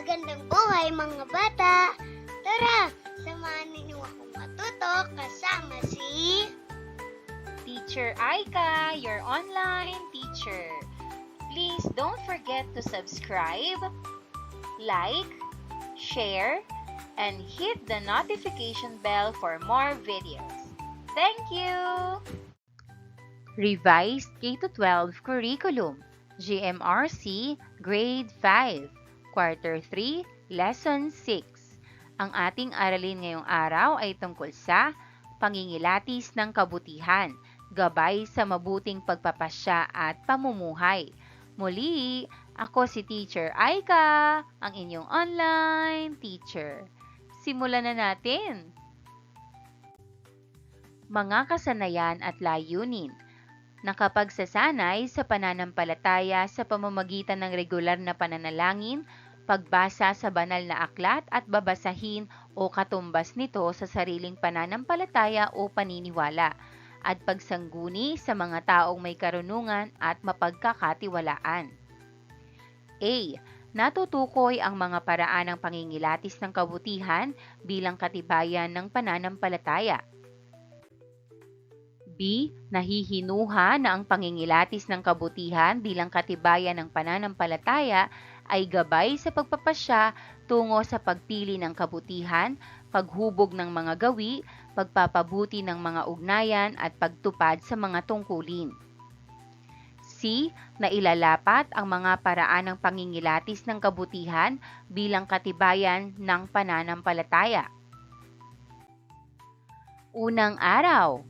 Magandang buhay mga bata! Tara, samahan ninyo akong matuto kasama si... Teacher Aika, your online teacher. Please don't forget to subscribe, like, share, and hit the notification bell for more videos. Thank you! Revised K-12 Curriculum, GMRC Grade 5, Quarter 3, Lesson 6. Ang ating aralin ngayong araw ay tungkol sa pangingilatis ng kabutihan, gabay sa mabuting pagpapasya at pamumuhay. Muli, ako si Teacher Aika, ang inyong online teacher. Simulan na natin! Mga kasanayan at layunin. Nakapagsasanay sa pananampalataya sa pamamagitan ng regular na pananalangin, pagbasa sa banal na aklat at babasahin o katumbas nito sa sariling pananampalataya o paniniwala, at pagsangguni sa mga taong may karunungan at mapagkakatiwalaan. A. Natutukoy ang mga paraan ng pangingilatis ng kabutihan bilang katibayan ng pananampalataya. B. Nahihinuha na ang pangingilatis ng kabutihan bilang katibayan ng pananampalataya ay gabay sa pagpapasya tungo sa pagpili ng kabutihan, paghubog ng mga gawi, pagpapabuti ng mga ugnayan at pagtupad sa mga tungkulin. C. Nailalapat ang mga paraan ng pangingilatis ng kabutihan bilang katibayan ng pananampalataya. Unang araw.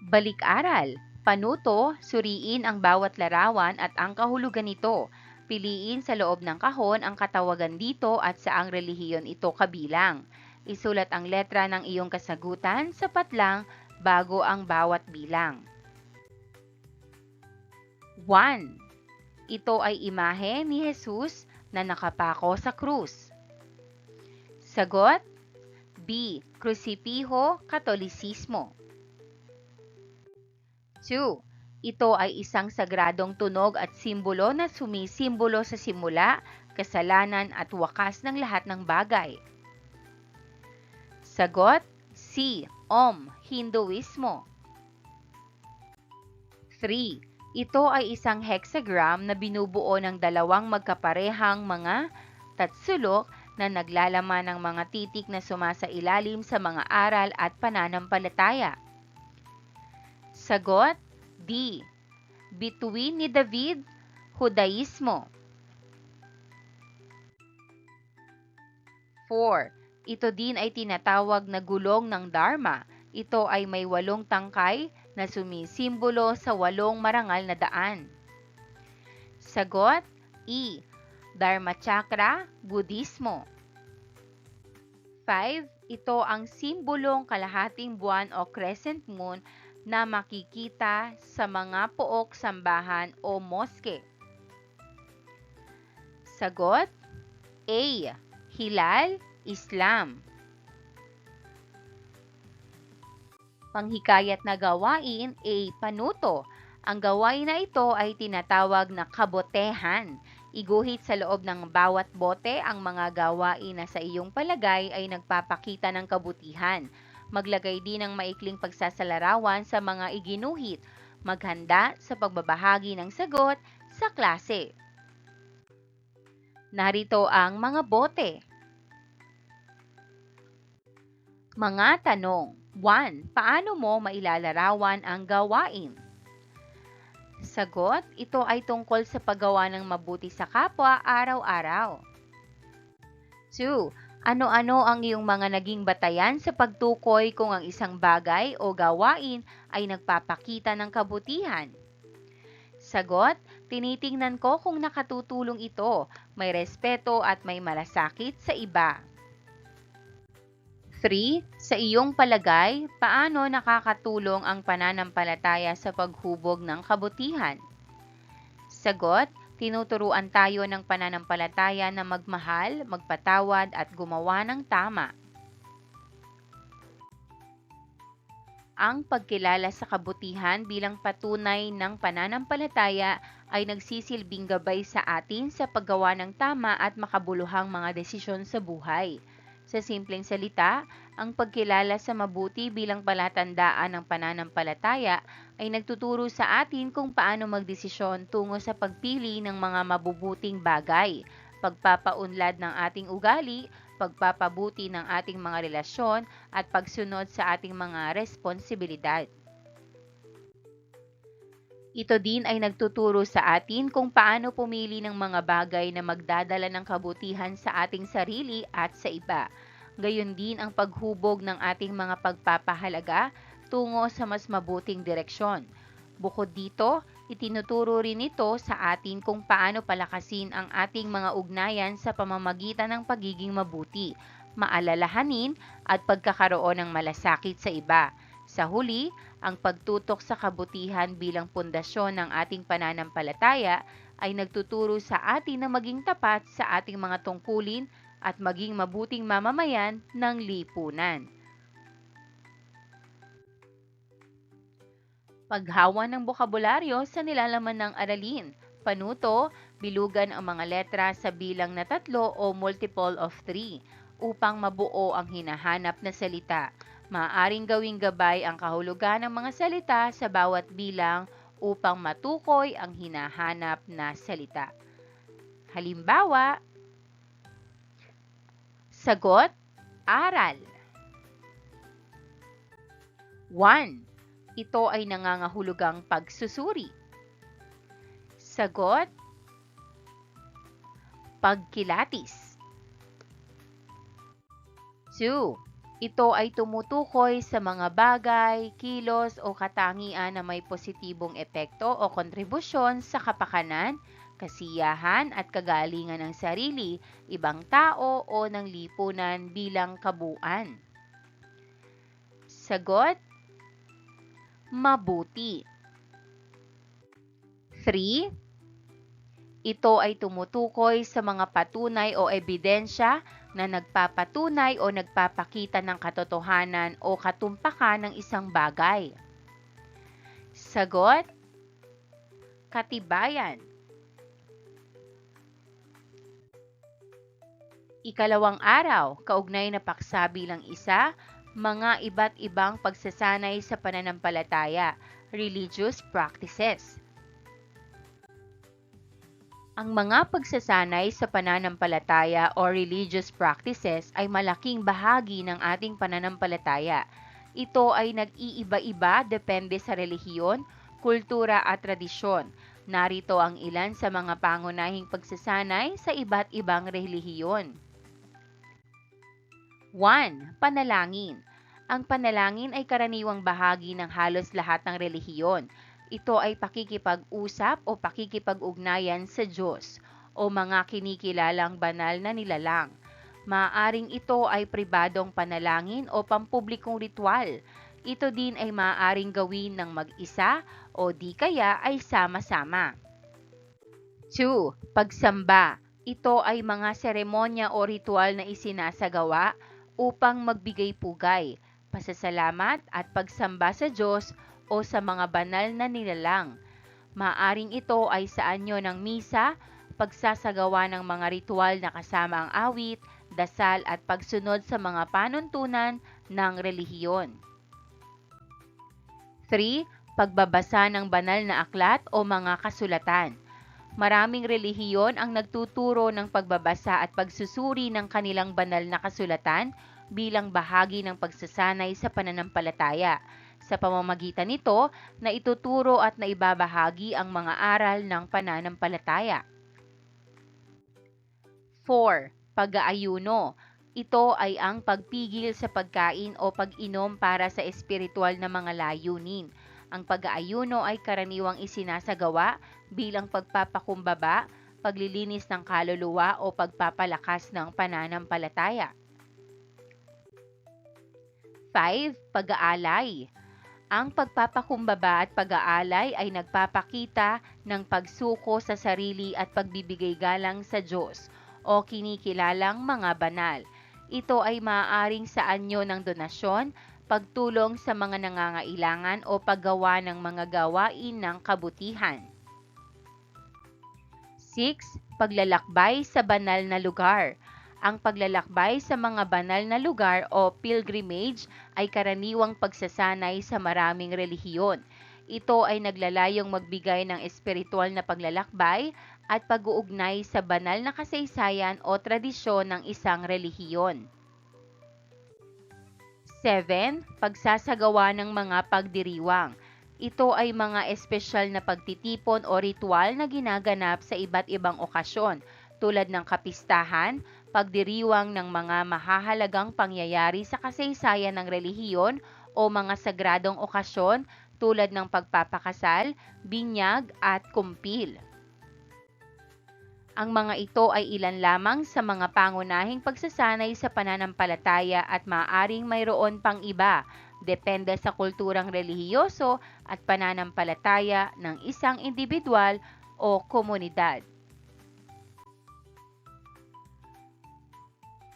Balik-aral, panuto, suriin ang bawat larawan at ang kahulugan nito. Piliin sa loob ng kahon ang katawagan dito at saang relihiyon ito kabilang. Isulat ang letra ng iyong kasagutan, sapat lang, bago ang bawat bilang. 1. Ito ay imahe ni Jesus na nakapako sa krus. Sagot: B. Krusipiho, Katolisismo. 2. Ito ay isang sagradong tunog at simbolo na sumisimbolo sa simula, kasalanan at wakas ng lahat ng bagay. Sagot: C. Om, Hinduismo. 3. Ito ay isang hexagram na binubuo ng dalawang magkaparehang mga tatsulok na naglalaman ng mga titik na sumasailalim sa mga aral at pananampalataya. Sagot: D. Bituin ni David, Judaismo. 4. Ito din ay tinatawag na gulong ng Dharma. Ito ay may 8 tangkay na sumisimbolo sa 8 marangal na daan. Sagot: E. Dharma Chakra, Budismo. 5. Ito ang simbolong kalahating buwan o crescent moon na makikita sa mga pook sambahan o moske. Sagot: A. Hilal, Islam. Panghikayat na gawain, A. Panuto. Ang gawain na ito ay tinatawag na kabotehan. Iguhit sa loob ng bawat bote ang mga gawain na sa iyong palagay ay nagpapakita ng kabutihan. Maglagay din ng maikling pagsasalarawan sa mga iginuhit. Maghanda sa pagbabahagi ng sagot sa klase. Narito ang mga bote. Mga tanong. 1. Paano mo mailalarawan ang gawain? Sagot: ito ay tungkol sa paggawa ng mabuti sa kapwa araw-araw. 2. Ano-ano ang iyong mga naging batayan sa pagtukoy kung ang isang bagay o gawain ay nagpapakita ng kabutihan? Sagot: tinitingnan ko kung nakatutulong ito, may respeto at may malasakit sa iba. 3. Sa iyong palagay, paano nakakatulong ang pananampalataya sa paghubog ng kabutihan? Sagot: tinuturuan tayo ng pananampalataya na magmahal, magpatawad at gumawa ng tama. Ang pagkilala sa kabutihan bilang patunay ng pananampalataya ay nagsisilbing gabay sa atin sa paggawa ng tama at makabuluhang mga desisyon sa buhay. Sa simpleng salita, ang pagkilala sa mabuti bilang palatandaan ng pananampalataya ay nagtuturo sa atin kung paano magdesisyon tungo sa pagpili ng mga mabubuting bagay, pagpapaunlad ng ating ugali, pagpapabuti ng ating mga relasyon, at pagsunod sa ating mga responsibilidad. Ito din ay nagtuturo sa atin kung paano pumili ng mga bagay na magdadala ng kabutihan sa ating sarili at sa iba. Gayon din ang paghubog ng ating mga pagpapahalaga tungo sa mas mabuting direksyon. Bukod dito, itinuturo rin ito sa atin kung paano palakasin ang ating mga ugnayan sa pamamagitan ng pagiging mabuti, maalalahanin at pagkakaroon ng malasakit sa iba. Sa huli, ang pagtutok sa kabutihan bilang pundasyon ng ating pananampalataya ay nagtuturo sa atin na maging tapat sa ating mga tungkulin at maging mabuting mamamayan ng lipunan. Paghawa ng bokabularyo sa nilalaman ng aralin. Panuto, bilugan ang mga letra sa bilang na 3 o multiple of 3 upang mabuo ang hinahanap na salita. Maaaring gawing gabay ang kahulugan ng mga salita sa bawat bilang upang matukoy ang hinahanap na salita. Halimbawa, sagot, aral. 1. Ito ay nangangahulugang pagsusuri. Sagot, pagkilatis. 2. Ito ay tumutukoy sa mga bagay, kilos o katangian na may positibong epekto o kontribusyon sa kapakanan, kasiyahan at kagalingan ng sarili, ibang tao o ng lipunan bilang kabuuan. Sagot, mabuti. 3. Ito ay tumutukoy sa mga patunay o ebidensya na nagpapatunay o nagpapakita ng katotohanan o katumpakan ng isang bagay. Sagot, katibayan. 2. Araw, kaugnay na paksa bilang isa, mga iba't ibang pagsasanay sa pananampalataya, religious practices. Ang mga pagsasanay sa pananampalataya o religious practices ay malaking bahagi ng ating pananampalataya. Ito ay nag-iiba-iba depende sa relihiyon, kultura at tradisyon. Narito ang ilan sa mga pangunahing pagsasanay sa iba't ibang relihiyon. 1. Panalangin. Ang panalangin ay karaniwang bahagi ng halos lahat ng relihiyon. Ito ay pakikipag-usap o pakikipag-ugnayan sa Diyos o mga kinikilalang banal na nilalang. Maaaring ito ay pribadong panalangin o pampublikong ritual. Ito din ay maaaring gawin ng mag-isa o di kaya ay sama-sama. 2. Pagsamba. Ito ay mga seremonya o ritual na isinasagawa upang magbigay pugay, pasasalamat at pagsamba sa Diyos o sa mga banal na nilalang. Maaring ito ay sa anyo ng misa, pagsasagawa ng mga ritual na kasama ang awit, dasal at pagsunod sa mga panuntunan ng relihiyon. 3. Pagbabasa ng banal na aklat o mga kasulatan. Maraming relihiyon ang nagtuturo ng pagbabasa at pagsusuri ng kanilang banal na kasulatan bilang bahagi ng pagsasanay sa pananampalataya. Sa pamamagitan nito, na ituturo at naibabahagi ang mga aral ng pananampalataya. 4. Pag-aayuno. Ito ay ang pagpigil sa pagkain o pag-inom para sa espiritual na mga layunin. Ang pag-aayuno ay karaniwang isinasagawa bilang pagpapakumbaba, paglilinis ng kaluluwa o pagpapalakas ng pananampalataya. 5. Pag-aalay. Ang pagpapakumbaba at pag-aalay ay nagpapakita ng pagsuko sa sarili at pagbibigay galang sa Diyos o kinikilalang mga banal. Ito ay maaaring sa anyo ng donasyon, pagtulong sa mga nangangailangan o paggawa ng mga gawain ng kabutihan. 6. Paglalakbay sa banal na lugar. Ang paglalakbay sa mga banal na lugar o pilgrimage ay karaniwang pagsasanay sa maraming relihiyon. Ito ay naglalayong magbigay ng espiritual na paglalakbay at pag-uugnay sa banal na kasaysayan o tradisyon ng isang relihiyon. 7. Pagsasagawa ng mga pagdiriwang. Ito ay mga espesyal na pagtitipon o ritual na ginaganap sa iba't ibang okasyon, tulad ng kapistahan, pagdiriwang ng mga mahahalagang pangyayari sa kasaysayan ng relihiyon o mga sagradong okasyon tulad ng pagpapakasal, binyag at kumpil. Ang mga ito ay ilan lamang sa mga pangunahing pagsasanay sa pananampalataya at maaaring mayroon pang iba, depende sa kulturang relihiyoso at pananampalataya ng isang individual o komunidad.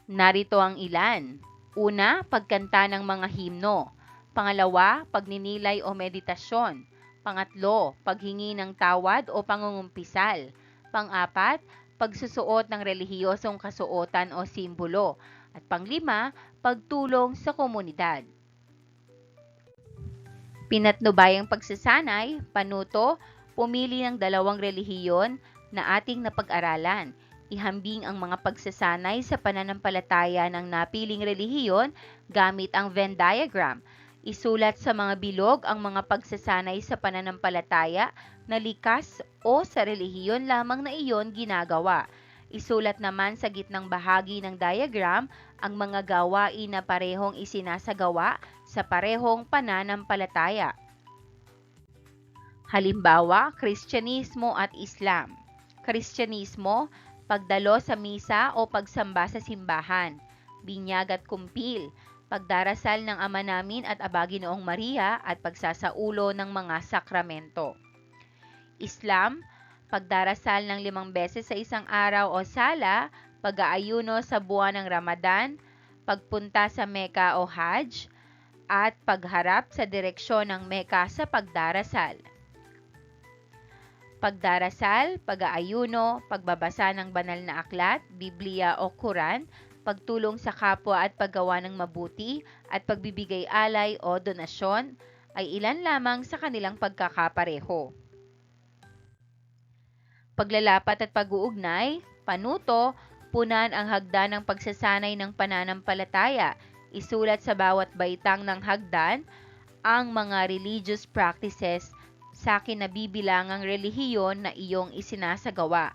Narito ang ilan. Una, pagkanta ng mga himno. Pangalawa, pagninilay o meditasyon. Pangatlo, paghingi ng tawad o pangungumpisal. Pang-apat, pagsusuot ng relihiyosong kasuotan o simbolo. At panglima, pagtulong sa komunidad. Pinatnubayang pagsasanay, panuto, pumili ng 2 relihiyon na ating napag-aralan. Ihambing ang mga pagsasanay sa pananampalataya ng napiling relihiyon gamit ang Venn diagram. Isulat sa mga bilog ang mga pagsasanay sa pananampalataya na likas o sa relihiyon lamang na iyon ginagawa. Isulat naman sa gitnang bahagi ng diagram ang mga gawain na parehong isinasagawa sa parehong pananampalataya. Halimbawa, Kristyanismo at Islam. Kristyanismo, pagdalo sa misa o pagsamba sa simbahan. Binyag at kumpil, pagdarasal ng Ama Namin at Aba Ginoong Maria at pagsasaulo ng mga sakramento. Islam, pagdarasal ng 5 beses sa isang araw o sala, pag-aayuno sa buwan ng Ramadan, pagpunta sa Mecca o Hajj, at pagharap sa direksyon ng Mecca sa pagdarasal. Pagdarasal, pag-aayuno, pagbabasa ng banal na aklat, Biblia o Quran, pagtulong sa kapwa at paggawa ng mabuti, at pagbibigay alay o donasyon ay ilan lamang sa kanilang pagkakapareho. Paglalapat at pag-uugnay, panuto, punan ang hagdan ng pagsasanay ng pananampalataya. Isulat sa bawat baitang ng hagdan ang mga religious practices sa kinabibilangang relihiyon na iyong isinasagawa.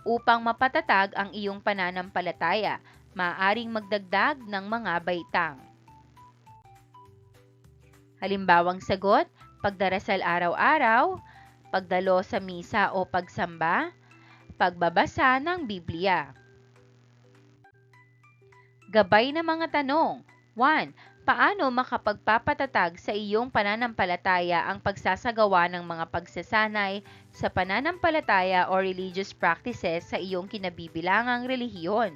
Upang mapatatag ang iyong pananampalataya, maaaring magdagdag ng mga baitang. Halimbawang sagot, pagdarasal araw-araw, pagdalo sa misa o pagsamba, pagbabasa ng Biblia. Gabay na mga tanong. 1. Paano makapagpapatatag sa iyong pananampalataya ang pagsasagawa ng mga pagsasanay sa pananampalataya o religious practices sa iyong kinabibilangang relihiyon?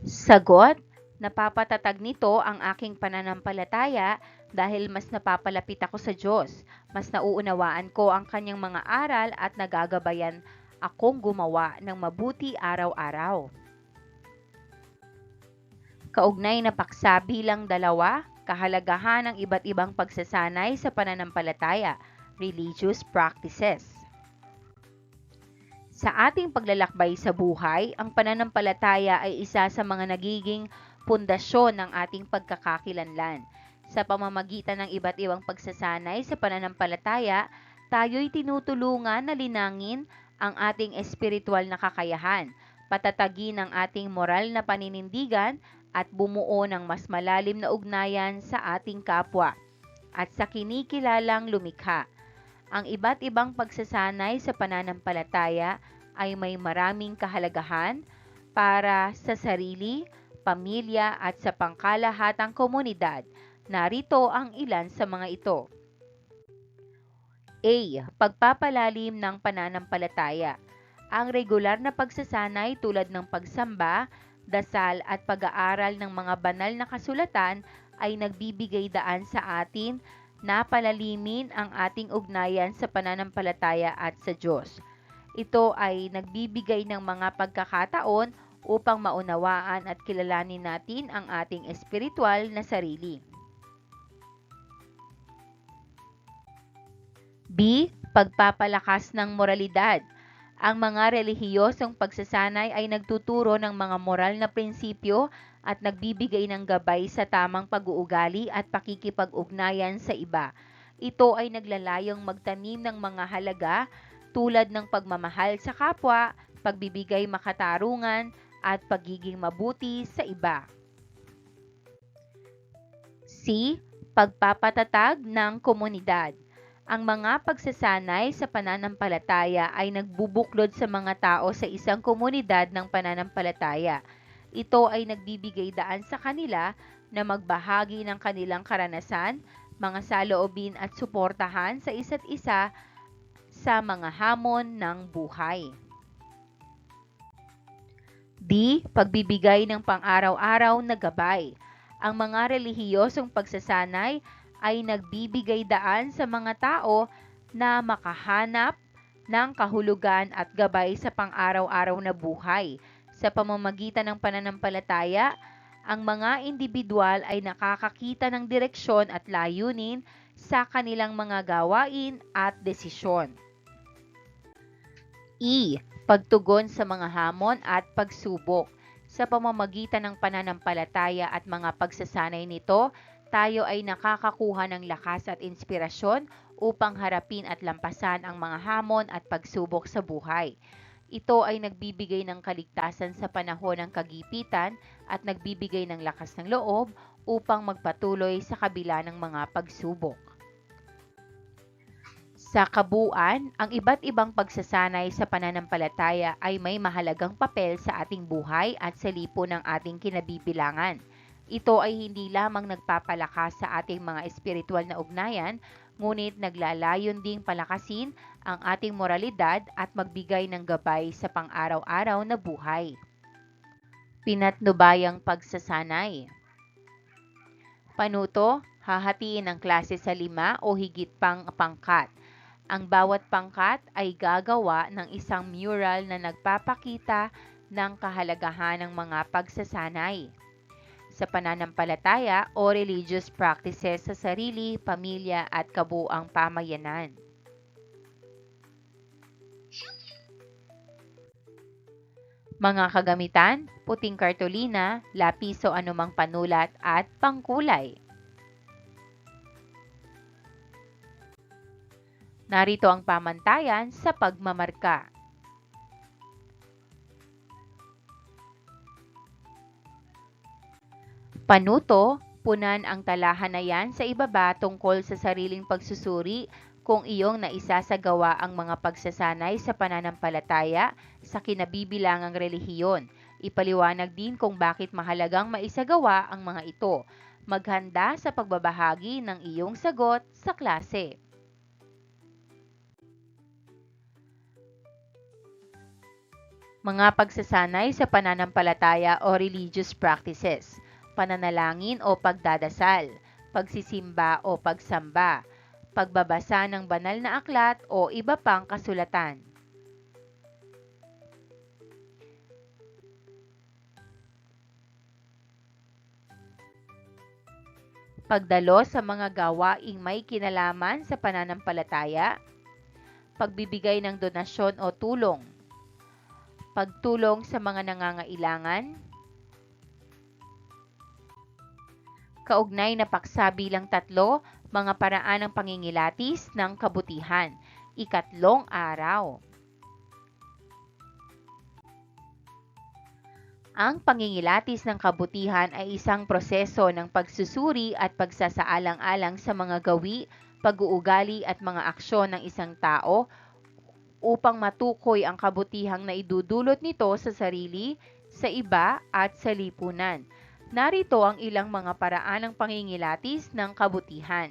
Sagot, napapatatag nito ang aking pananampalataya dahil mas napapalapit ako sa Diyos, mas nauunawaan ko ang kanyang mga aral at nagagabayan akong gumawa ng mabuti araw-araw. Kaugnay na paksa bilang 2, kahalagahan ng iba't ibang pagsasanay sa pananampalataya, religious practices. Sa ating paglalakbay sa buhay, ang pananampalataya ay isa sa mga nagiging pundasyon ng ating pagkakakilanlan. Sa pamamagitan ng iba't ibang pagsasanay sa pananampalataya, tayo'y tinutulungan na linangin ang ating espiritual na kakayahan, patatagin ang ating moral na paninindigan at bumuo ng mas malalim na ugnayan sa ating kapwa at sa kinikilalang lumikha. Ang iba't ibang pagsasanay sa pananampalataya ay may maraming kahalagahan para sa sarili, pamilya at sa pangkalahatang komunidad. Narito ang ilan sa mga ito. A. Pagpapalalim ng pananampalataya. Ang regular na pagsasanay tulad ng pagsamba, dasal at pag-aaral ng mga banal na kasulatan ay nagbibigay daan sa atin na palalimin ang ating ugnayan sa pananampalataya at sa Diyos. Ito ay nagbibigay ng mga pagkakataon upang maunawaan at kilalanin natin ang ating espiritual na sarili. B. Pagpapalakas ng moralidad. Ang mga relihiyosong pagsasanay ay nagtuturo ng mga moral na prinsipyo at nagbibigay ng gabay sa tamang pag-uugali at pakikipag-ugnayan sa iba. Ito ay naglalayong magtanim ng mga halaga tulad ng pagmamahal sa kapwa, pagbibigay makatarungan, at pagiging mabuti sa iba. C. Pagpapatatag ng komunidad. Ang mga pagsasanay sa pananampalataya ay nagbubuklod sa mga tao sa isang komunidad ng pananampalataya. Ito ay nagbibigay daan sa kanila na magbahagi ng kanilang karanasan, mga saloobin at suportahan sa isa't isa sa mga hamon ng buhay. D. Pagbibigay ng pang-araw-araw na gabay. Ang mga relihiyosong pagsasanay ay nagbibigay daan sa mga tao na makahanap ng kahulugan at gabay sa pang-araw-araw na buhay. Sa pamamagitan ng pananampalataya, ang mga individual ay nakakakita ng direksyon at layunin sa kanilang mga gawain at desisyon. E. Pagtugon sa mga hamon at pagsubok. Sa pamamagitan ng pananampalataya at mga pagsasanay nito, tayo ay nakakakuha ng lakas at inspirasyon upang harapin at lampasan ang mga hamon at pagsubok sa buhay. Ito ay nagbibigay ng kaligtasan sa panahon ng kagipitan at nagbibigay ng lakas ng loob upang magpatuloy sa kabila ng mga pagsubok. Sa kabuuan, ang iba't ibang pagsasanay sa pananampalataya ay may mahalagang papel sa ating buhay at sa lipu ng ating kinabibilangan. Ito ay hindi lamang nagpapalakas sa ating mga espiritual na ugnayan, ngunit naglalayon ding palakasin ang ating moralidad at magbigay ng gabay sa pang-araw-araw na buhay. Pinatnubayang pagsasanay. Panuto, hahatiin ang klase sa 5 o higit pang pangkat. Ang bawat pangkat ay gagawa ng isang mural na nagpapakita ng kahalagahan ng mga pagsasanay sa pananampalataya o religious practices sa sarili, pamilya at kabuuang pamayanan. Mga kagamitan, puting kartolina, lapis o anumang panulat at pangkulay. Narito ang pamantayan sa pagmamarka. Panuto, punan ang talahanayan sa ibaba tungkol sa sariling pagsusuri kung iyong naisasagawa ang mga pagsasanay sa pananampalataya sa kinabibilangang relihiyon. Ipaliwanag din kung bakit mahalagang maisagawa ang mga ito. Maghanda sa pagbabahagi ng iyong sagot sa klase. Mga pagsasanay sa pananampalataya o religious practices, pananalangin o pagdadasal, pagsisimba o pagsamba, pagbabasa ng banal na aklat o iba pang kasulatan. Pagdalo sa mga gawaing may kinalaman sa pananampalataya, pagbibigay ng donasyon o tulong, pagtulong sa mga nangangailangan, kaugnay na paksa bilang 3, mga paraan ng pangingilatis ng kabutihan, ikatlong araw. Ang pangingilatis ng kabutihan ay isang proseso ng pagsusuri at pagsasaalang-alang sa mga gawi, pag-uugali at mga aksyon ng isang tao upang matukoy ang kabutihang naidudulot nito sa sarili, sa iba at sa lipunan. Narito ang ilang mga paraan ng pangingilatis ng kabutihan.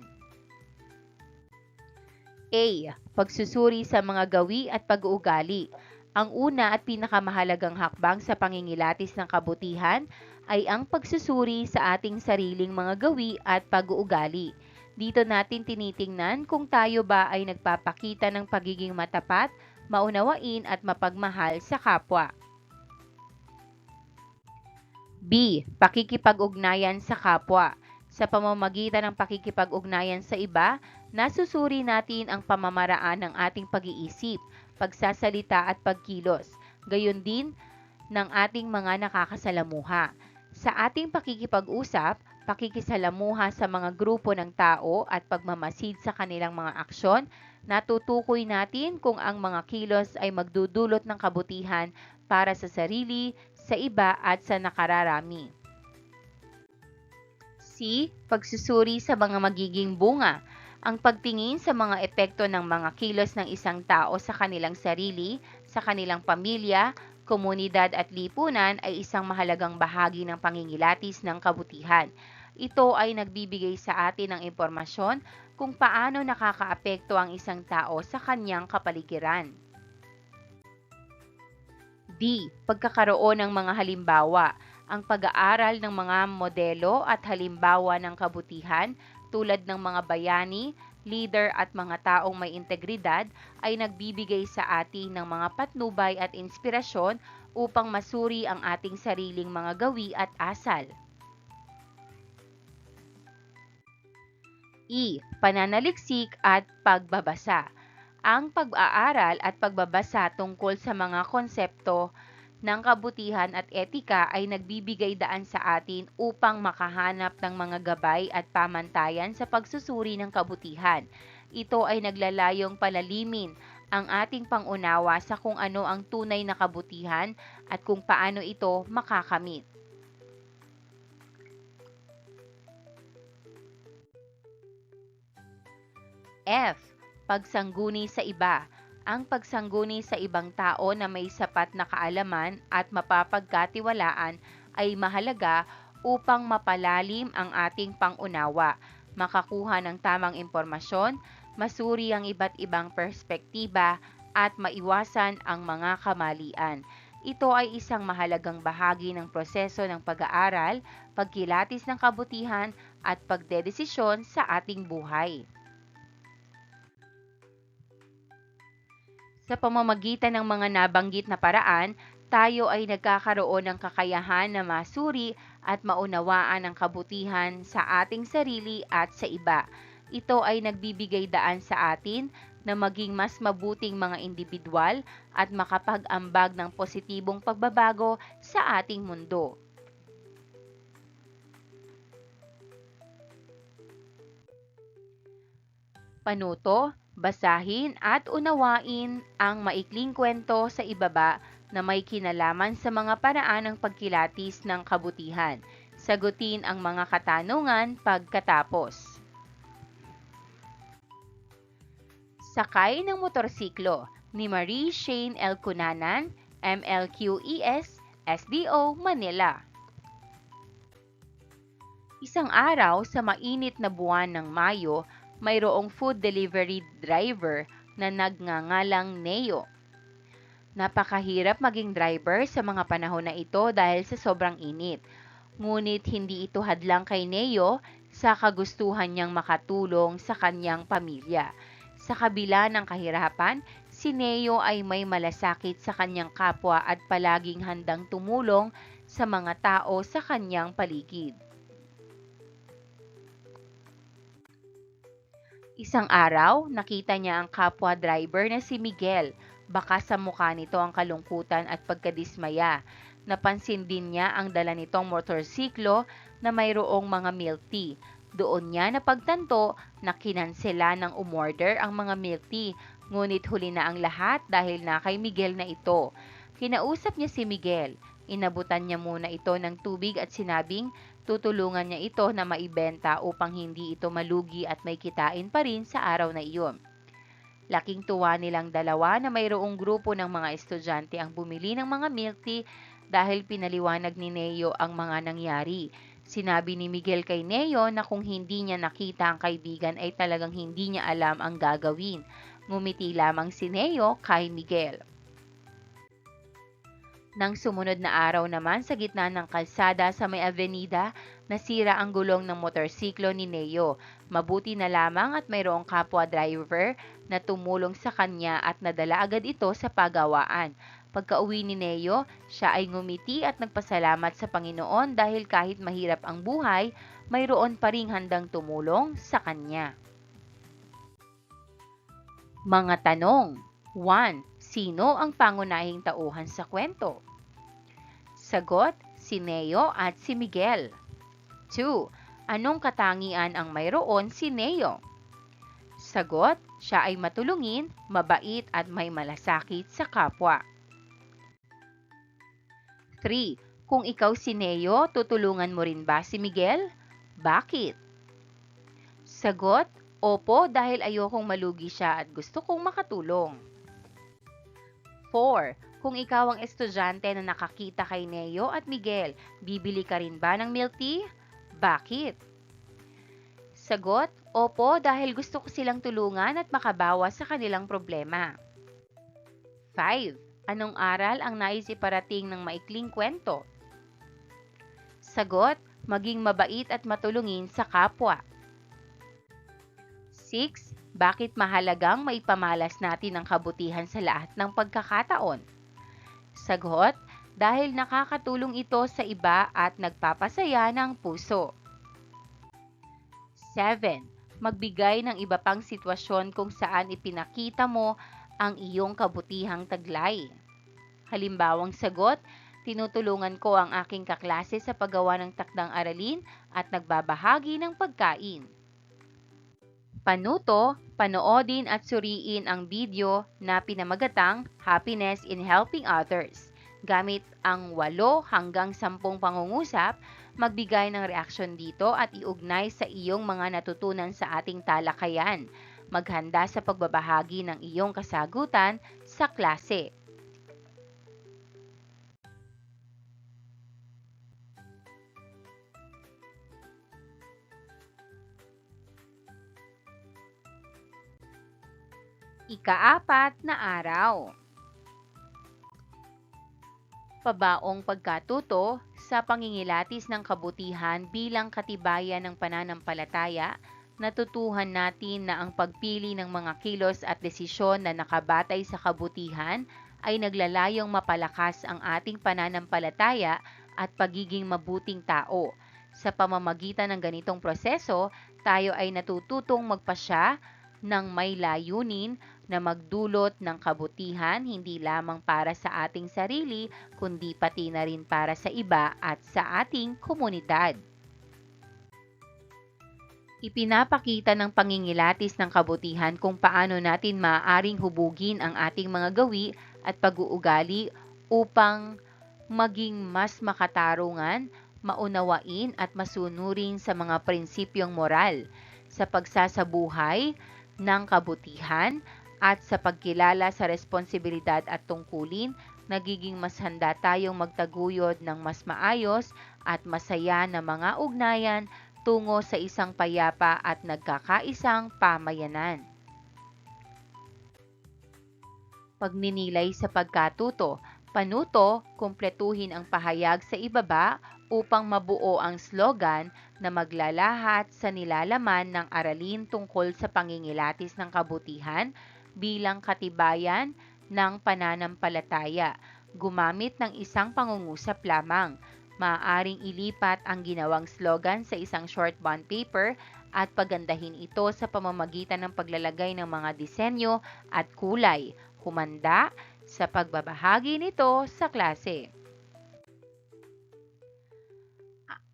A. Pagsusuri sa mga gawi at pag-uugali. Ang una at pinakamahalagang hakbang sa pangingilatis ng kabutihan ay ang pagsusuri sa ating sariling mga gawi at pag-uugali. Dito natin tinitingnan kung tayo ba ay nagpapakita ng pagiging matapat, maunawain at mapagmahal sa kapwa. B. Pakikipag-ugnayan sa kapwa. Sa pamamagitan ng pakikipag-ugnayan sa iba, nasusuri natin ang pamamaraan ng ating pag-iisip, pagsasalita at pagkilos, gayon din ng ating mga nakakasalamuha. Sa ating pakikipag-usap, pakikisalamuha sa mga grupo ng tao at pagmamasid sa kanilang mga aksyon, natutukoy natin kung ang mga kilos ay magdudulot ng kabutihan para sa sarili, sa iba at sa nakararami. C. Pagsusuri sa mga magiging bunga. Ang pagtingin sa mga epekto ng mga kilos ng isang tao sa kanilang sarili, sa kanilang pamilya, komunidad at lipunan ay isang mahalagang bahagi ng pangingilatis ng kabutihan. Ito ay nagbibigay sa atin ng impormasyon kung paano nakakaapekto ang isang tao sa kanyang kapaligiran. D. Pagkakaroon ng mga halimbawa. Ang pag-aaral ng mga modelo at halimbawa ng kabutihan tulad ng mga bayani, leader at mga taong may integridad ay nagbibigay sa atin ng mga patnubay at inspirasyon upang masuri ang ating sariling mga gawi at asal. E. Pananaliksik at pagbabasa. Ang pag-aaral at pagbabasa tungkol sa mga konsepto ng kabutihan at etika ay nagbibigay daan sa atin upang makahanap ng mga gabay at pamantayan sa pagsusuri ng kabutihan. Ito ay naglalayong palalimin ang ating pangunawa sa kung ano ang tunay na kabutihan at kung paano ito makakamit. F. Pagsangguni sa iba. Ang pagsangguni sa ibang tao na may sapat na kaalaman at mapapagkatiwalaan ay mahalaga upang mapalalim ang ating pangunawa, makakuha ng tamang impormasyon, masuri ang iba't ibang perspektiba at maiwasan ang mga kamalian. Ito ay isang mahalagang bahagi ng proseso ng pag-aaral, pagkilatis ng kabutihan at pagdedesisyon sa ating buhay. Sa pamamagitan ng mga nabanggit na paraan, tayo ay nagkakaroon ng kakayahan na masuri at maunawaan ang kabutihan sa ating sarili at sa iba. Ito ay nagbibigay daan sa atin na maging mas mabuting mga individual at makapag-ambag ng positibong pagbabago sa ating mundo. Panuto, basahin at unawain ang maikling kwento sa ibaba na may kinalaman sa mga paraan ng pagkilatis ng kabutihan. Sagutin ang mga katanungan pagkatapos. Sakay ng motorsiklo ni Marie Shane L. Cunanan, MLQES, SDO, Manila. Isang araw sa mainit na buwan ng Mayo, mayroong food delivery driver na nagngangalang Neo. Napakahirap maging driver sa mga panahon na ito dahil sa sobrang init. Ngunit hindi ito hadlang kay Neo sa kagustuhan niyang makatulong sa kanyang pamilya. Sa kabila ng kahirapan, si Neo ay may malasakit sa kanyang kapwa at palaging handang tumulong sa mga tao sa kanyang paligid. Isang araw, nakita niya ang kapwa driver na si Miguel. Baka sa mukha nito ang kalungkutan at pagkadismaya. Napansin din niya ang dala nitong motorsiklo na mayroong mga milk tea. Doon niya napagtanto na kinansela ng umorder ang mga milk tea, ngunit huli na ang lahat dahil na kay Miguel na ito. Kinausap niya si Miguel. Inabutan niya muna ito ng tubig at sinabing tutulungan niya ito na maibenta upang hindi ito malugi at may kitain pa rin sa araw na iyon. Laking tuwa nilang dalawa na mayroong grupo ng mga estudyante ang bumili ng mga milk tea dahil pinaliwanag ni Neo ang mga nangyari. Sinabi ni Miguel kay Neo na kung hindi niya nakita ang kaibigan ay talagang hindi niya alam ang gagawin. Ngumiti lamang si Neo kay Miguel. Nang sumunod na araw naman sa gitna ng kalsada sa may avenida, nasira ang gulong ng motorsiklo ni Neo. Mabuti na lamang at mayroong kapwa driver na tumulong sa kanya at nadala agad ito sa pagawaan. Pagkauwi ni Neo, siya ay ngumiti at nagpasalamat sa Panginoon dahil kahit mahirap ang buhay, mayroon pa ring handang tumulong sa kanya. Mga tanong. 1. Sino ang pangunahing tauhan sa kwento? Sagot, si Neo at si Miguel. 2. Anong katangian ang mayroon si Neo? Sagot, siya ay matulungin, mabait at may malasakit sa kapwa. 3. Kung ikaw si Neo, tutulungan mo rin ba si Miguel? Bakit? Sagot, opo dahil ayokong malugi siya at gusto kong makatulong. 4. Kung ikaw ang estudyante na nakakita kay Neo at Miguel, bibili ka rin ba ng milk tea? Bakit? Sagot, opo dahil gusto ko silang tulungan at makabawas sa kanilang problema. 5. Anong aral ang nais iparating ng maikling kwento? Sagot, maging mabait at matulungin sa kapwa. 6. Bakit mahalagang maipamalas natin ang kabutihan sa lahat ng pagkakataon? Sagot, dahil nakakatulong ito sa iba at nagpapasaya ng puso. 7. Magbigay ng iba pang sitwasyon kung saan ipinakita mo ang iyong kabutihang taglay. Halimbawang sagot, tinutulungan ko ang aking kaklase sa paggawa ng takdang aralin at nagbabahagi ng pagkain. Panuto, panoodin at suriin ang video na pinamagatang Happiness in Helping Others. Gamit ang 8 hanggang 10 pangungusap, magbigay ng reaksyon dito at iugnay sa iyong mga natutunan sa ating talakayan. Maghanda sa pagbabahagi ng iyong kasagutan sa klase. Ika-4 na araw. Pabaong pagkatuto sa pangingilatis ng kabutihan bilang katibayan ng pananampalataya, natutuhan natin na ang pagpili ng mga kilos at desisyon na nakabatay sa kabutihan ay naglalayong mapalakas ang ating pananampalataya at pagiging mabuting tao. Sa pamamagitan ng ganitong proseso, tayo ay natututong magpasya ng may layunin na magdulot ng kabutihan hindi lamang para sa ating sarili, kundi pati na rin para sa iba at sa ating komunidad. Ipinapakita ng pangingilatis ng kabutihan kung paano natin maaaring hubugin ang ating mga gawi at pag-uugali upang maging mas makatarungan, maunawain at masunurin sa mga prinsipyong moral, sa pagsasabuhay ng kabutihan at sa pagkilala sa responsibilidad at tungkulin, nagiging mas handa tayong magtaguyod ng mas maayos at masaya na mga ugnayan tungo sa isang payapa at nagkakaisang pamayanan. Pagninilay sa pagkatuto. Panuto, kumpletuhin ang pahayag sa ibaba upang mabuo ang slogan na maglalahat sa nilalaman ng aralin tungkol sa pangingilatis ng kabutihan bilang katibayan ng pananampalataya. Gumamit ng isang pangungusap lamang. Maaaring ilipat ang ginawang slogan sa isang short bond paper at pagandahin ito sa pamamagitan ng paglalagay ng mga disenyo at kulay. Humanda sa pagbabahagi nito sa klase.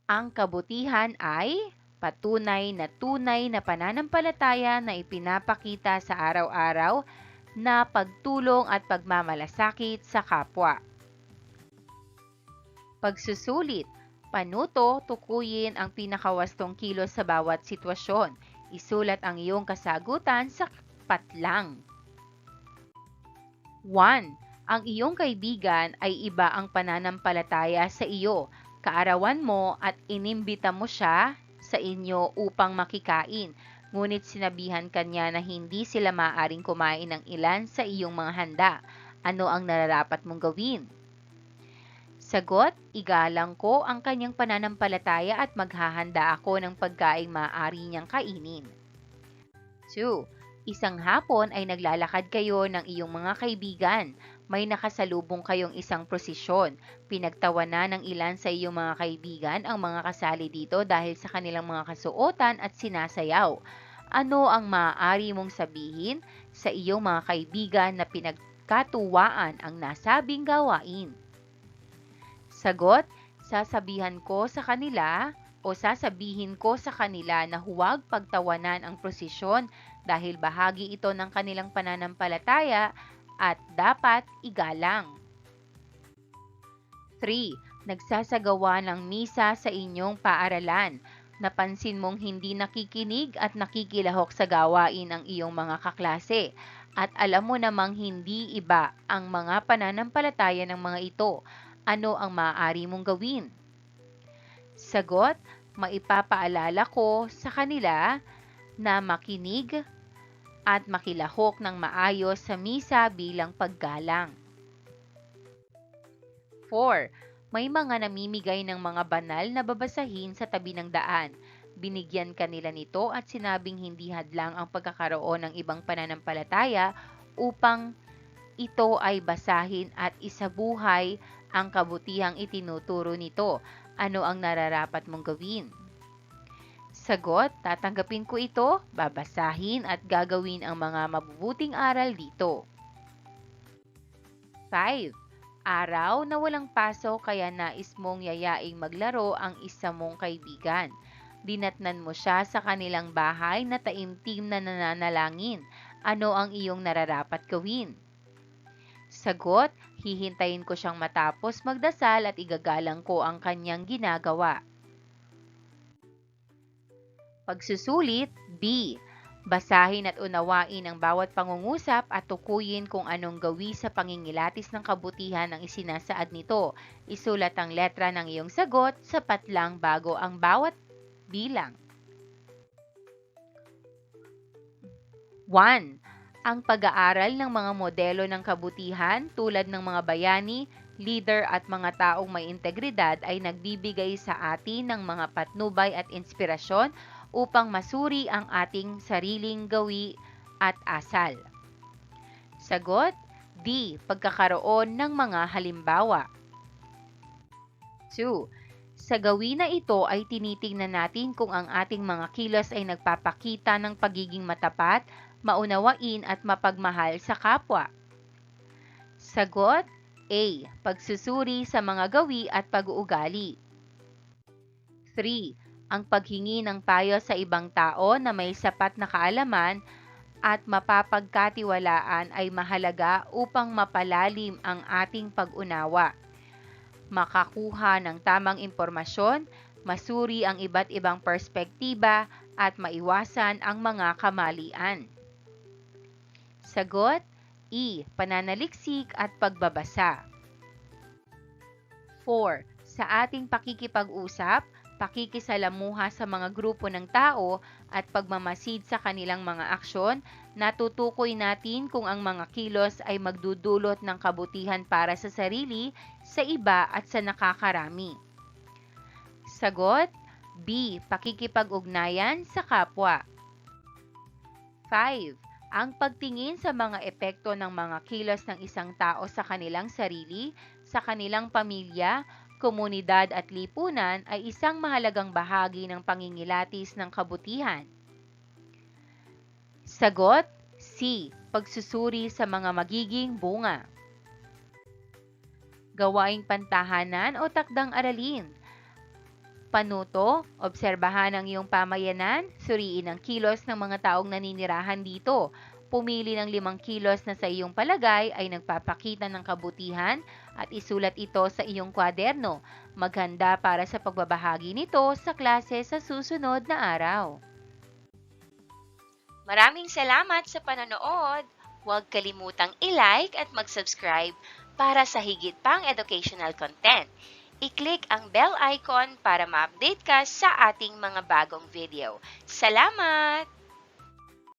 Ang kabutihan ay tunay na pananampalataya na ipinapakita sa araw-araw na pagtulong at pagmamalasakit sa kapwa. Pagsusulit. Panuto, tukuyin ang pinakawastong kilos sa bawat sitwasyon. Isulat ang iyong kasagutan sa patlang. 1. Ang iyong kaibigan ay iba ang pananampalataya sa iyo. Kaarawan mo at inimbita mo siya sa inyo upang makikain. Ngunit sinabihan kanya na hindi sila maaaring kumain ng ilan sa iyong mga handa. Ano ang nararapat mong gawin? Sagot, igalang ko ang kanyang pananampalataya at maghahanda ako ng pagkaing maaari niyang kainin. 2. Isang hapon ay naglalakad kayo ng iyong mga kaibigan. May nakasalubong kayong isang prosesyon. Pinagtawanan ng ilan sa iyong mga kaibigan ang mga kasali dito dahil sa kanilang mga kasuotan at sinasayaw. Ano ang maaari mong sabihin sa iyong mga kaibigan na pinagkatuwaan ang nasabing gawain? Sagot, sasabihin ko sa kanila na huwag pagtawanan ang prosesyon dahil bahagi ito ng kanilang pananampalataya at dapat igalang. 3. Nagsasagawa ng misa sa inyong paaralan. Napansin mong hindi nakikinig at nakikilahok sa gawain ang iyong mga kaklase at alam mo namang hindi iba ang mga pananampalataya ng mga ito. Ano ang maaari mong gawin? Sagot, maipapaalala ko sa kanila na makinig at makilahok ng maayos sa misa bilang paggalang. 4. May mga namimigay ng mga banal na babasahin sa tabi ng daan. Binigyan kanila nito at sinabing hindi hadlang ang pagkakaroon ng ibang pananampalataya upang ito ay basahin at isabuhay ang kabutihang itinuturo nito. Ano ang nararapat mong gawin? Sagot, tatanggapin ko ito, babasahin at gagawin ang mga mabubuting aral dito. 5. Araw na walang pasok kaya nais mong yayaing maglaro ang isa mong kaibigan. Dinatnan mo siya sa kanilang bahay na taimtim na nananalangin. Ano ang iyong nararapat gawin? Sagot, hihintayin ko siyang matapos magdasal at igagalang ko ang kanyang ginagawa. Pagsusulit, B. Basahin at unawain ang bawat pangungusap at tukuyin kung anong gawi sa pangingilatis ng kabutihan ang isinasaad nito. Isulat ang letra ng iyong sagot, sapat lang bago ang bawat bilang. 1. Ang pag-aaral ng mga modelo ng kabutihan tulad ng mga bayani, leader at mga taong may integridad ay nagbibigay sa atin ng mga patnubay at inspirasyon upang masuri ang ating sariling gawi at asal. Sagot, D. Pagkakaroon ng mga halimbawa. 2. Sa gawi na ito ay tinitingnan natin kung ang ating mga kilos ay nagpapakita ng pagiging matapat, maunawain at mapagmahal sa kapwa. Sagot, A. Pagsusuri sa mga gawi at pag-uugali. 3. Ang paghingi ng payo sa ibang tao na may sapat na kaalaman at mapapagkatiwalaan ay mahalaga upang mapalalim ang ating pag-unawa. Makakuha ng tamang impormasyon, masuri ang iba't ibang perspektiba at maiwasan ang mga kamalian. Sagot, E. Pananaliksik at pagbabasa. 4. Sa ating pakikipag-usap, pakikisalamuha sa mga grupo ng tao at pagmamasid sa kanilang mga aksyon, natutukoy natin kung ang mga kilos ay magdudulot ng kabutihan para sa sarili, sa iba at sa nakakarami. Sagot, B. Pakikipag-ugnayan sa kapwa. 5. Ang pagtingin sa mga epekto ng mga kilos ng isang tao sa kanilang sarili, sa kanilang pamilya, komunidad at lipunan ay isang mahalagang bahagi ng pangingilatis ng kabutihan. Sagot, C. Pagsusuri sa mga magiging bunga. Gawaing pantahanan o takdang aralin. Panuto, obserbahan ang iyong pamayanan, suriin ang kilos ng mga taong naninirahan dito. Pumili ng 5 kilos na sa iyong palagay ay nagpapakita ng kabutihan at isulat ito sa iyong kwaderno. Maghanda para sa pagbabahagi nito sa klase sa susunod na araw. Maraming salamat sa panonood! Huwag kalimutang i-like at mag-subscribe para sa higit pang educational content. I-click ang bell icon para ma-update ka sa ating mga bagong video. Salamat!